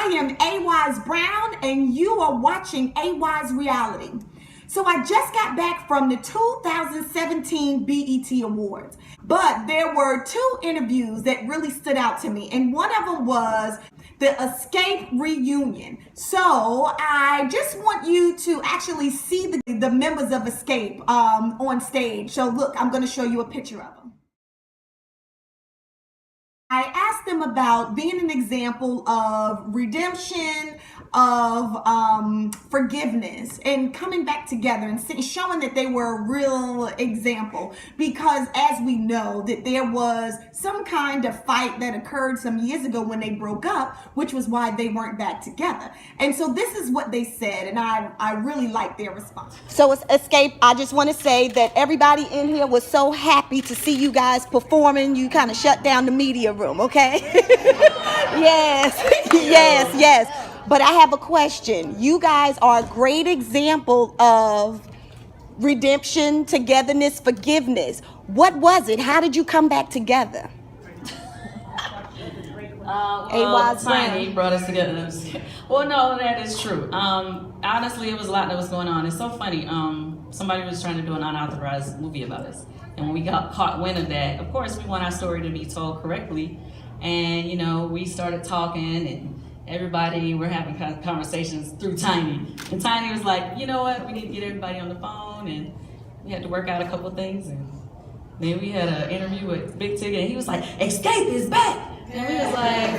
I am AWiseBrown, and you are watching Reuniting. So I just got back from the 2017 BET Awards, but there were two interviews that really stood out to me, and one of them was the Xscape reunion. So I just want you to actually see the members of Xscape on stage. So look, I'm going to show you a picture of them. I asked them about being an example of redemption, of forgiveness, and coming back together and showing that they were a real example. Because as we know, that there was some kind of fight that occurred some years ago when they broke up, which was why they weren't back together. And so this is what they said, and I really like their response. So it's Xscape. I just want to say that everybody in here was so happy to see you guys performing. You kind of shut down the media room, okay? yes. But I have a question. You guys are a great example of redemption, togetherness, forgiveness. What was it? How did you come back together? Tiny brought us together. Well, no, that is true. Honestly, it was a lot that was going on. It's so funny. Somebody was trying to do an unauthorized movie about us. And when we got caught wind of that, of course, we want our story to be told correctly. And, you know, we started talking, and everybody were having conversations through Tiny. And Tiny was like, you know what, we need to get everybody on the phone, and we had to work out a couple things. And then we had an interview with Big Ticket, and he was like, Xscape is back. And we was like,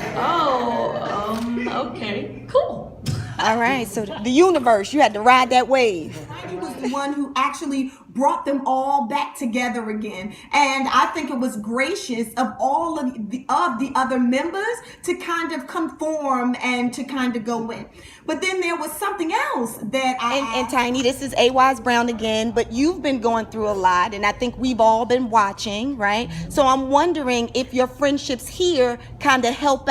okay, cool. All right, so the universe, you had to ride that wave. Tiny was the one who actually brought them all back together again. And I think it was gracious of all of the other members to kind of conform and to kind of go in. But then there was something else that And Tiny, this is AWiseBrown again, but you've been going through a lot, and I think we've all been watching, right? So I'm wondering if your friendships here kind of help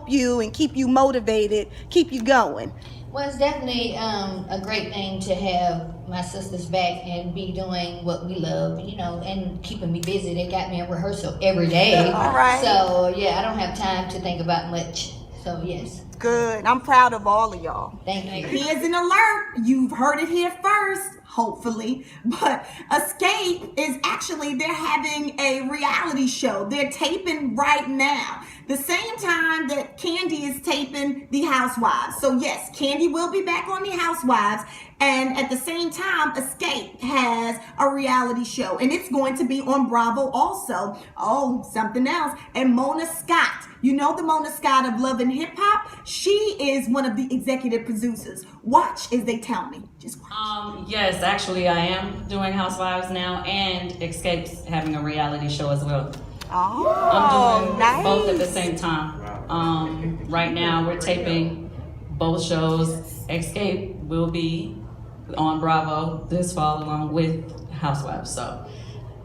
you and keep you motivated, keep you going. Well, it's definitely a great thing to have my sisters back and be doing what we love, you know, and keeping me busy. They got me in rehearsal every day. All right. So, yeah, I don't have time to think about much. So, yes. Good. I'm proud of all of y'all. Thank you. Here's an alert. You've heard it here first, hopefully. But Xscape is actually, they're having a reality show. They're taping right now. The same time that Kandi is taping The Housewives. So yes, Kandi will be back on The Housewives. And at the same time, Xscape has a reality show. And it's going to be on Bravo also. Oh, something else. And Mona Scott. You know the Mona Scott of Love and Hip Hop? She is one of the executive producers. Watch as they tell me. Just watch. Yes, actually I am doing Housewives now, and Xscape's having a reality show as well. Oh, I'm doing nice. both at the same time. Right now we're taping both shows. Xscape will be on Bravo this fall along with Housewives. So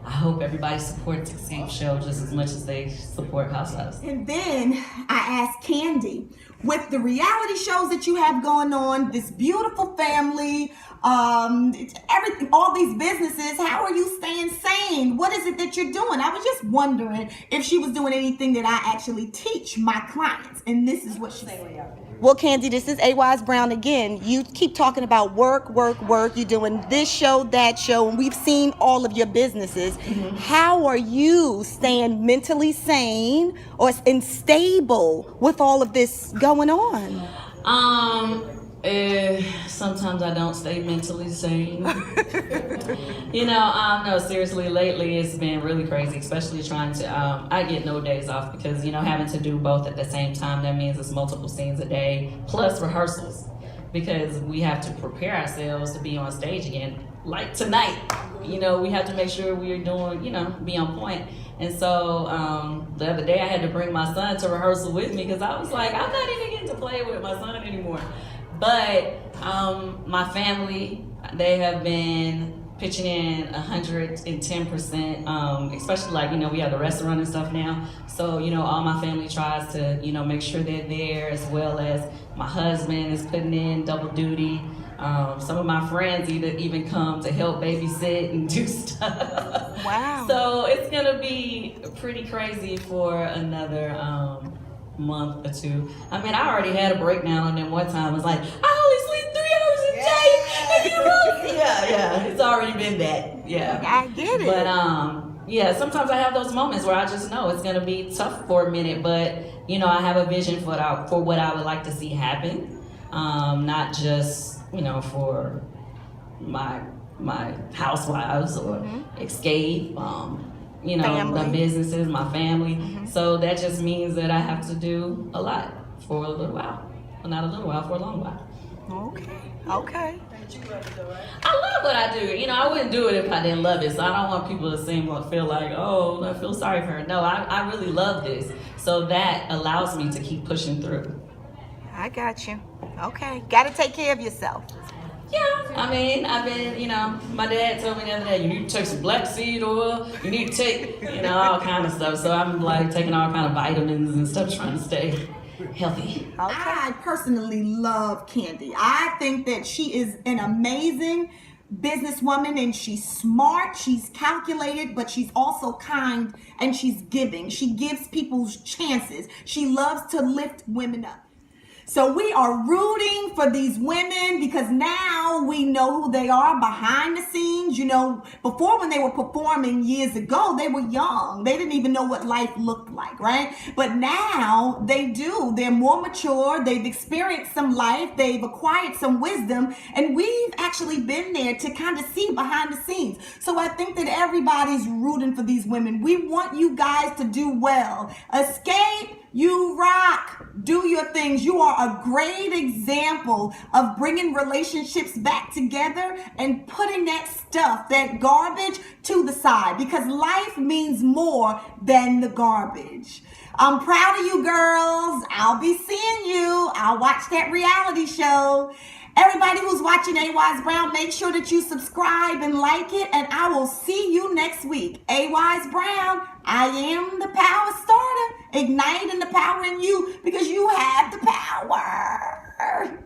I hope everybody supports Xscape show just as much as they support Housewives. And then I asked Kandi, with the reality shows that you have going on, this beautiful family, everything, all these businesses, how are you staying sane? What is it that you're doing? I was just wondering if she was doing anything that I actually teach my clients. And this is what she said. Well, Kandi, this is AWiseBrown again. You keep talking about work. You're doing this show, that show, and we've seen all of your businesses. Mm-hmm. How are you staying mentally sane and stable with all of this going on? Sometimes I don't stay mentally sane. You know, no, seriously, lately it's been really crazy, especially trying to, I get no days off because, you know, having to do both at the same time, that means it's multiple scenes a day, plus rehearsals, because we have to prepare ourselves to be on stage again. Like tonight, you know, we have to make sure we're doing, you know, be on point. And so the other day I had to bring my son to rehearsal with me because I was like, I'm not even getting to play with my son anymore. But my family, they have been pitching in 110%, especially like, you know, we have the restaurant and stuff now. So, you know, all my family tries to, you know, make sure they're there, as well as my husband is putting in double duty. Some of my friends even come to help babysit and do stuff. Wow. So it's gonna be pretty crazy for another month or two. I mean, I already had a breakdown, and then one time I was like, I only sleep 3 hours a day. And you know, yeah, it's already been that. Yeah, I get it. But yeah, sometimes I have those moments where I just know it's gonna be tough for a minute, but you know, I have a vision for what I would like to see happen, not just for my housewives or Xscape, the businesses, my family. So that just means that I have to do a lot for a little while. Well, not a little while, for a long while. Okay. I love what I do. I wouldn't do it if I didn't love it. So I don't want people to feel like, oh, I feel sorry for her. No, I really love this. So that allows me to keep pushing through. I got you. Okay. Got to take care of yourself. Yeah, I mean, I've been, my dad told me the other day, you need to take some black seed oil, you need to take, all kind of stuff. So I'm like taking all kind of vitamins and stuff, trying to stay healthy. Okay. I personally love Kandi. I think that she is an amazing businesswoman, and she's smart, she's calculated, but she's also kind, and she's giving. She gives people chances. She loves to lift women up. So we are rooting for these women because now we know who they are behind the scenes. Before, when they were performing years ago, they were young. They didn't even know what life looked like, right? But now they do. They're more mature. They've experienced some life. They've acquired some wisdom. And we've actually been there to kind of see behind the scenes. So I think that everybody's rooting for these women. We want you guys to do well. Xscape. You rock. Do your things. You are a great example of bringing relationships back together and putting that stuff, that garbage, to the side, because life means more than the garbage. I'm proud of you girls. I'll be seeing you. I'll watch that reality show. Everybody who's watching AWiseBrown, make sure that you subscribe and like it, and I will see you next week. AWiseBrown, I am the power starter, igniting the power in you because you have the power.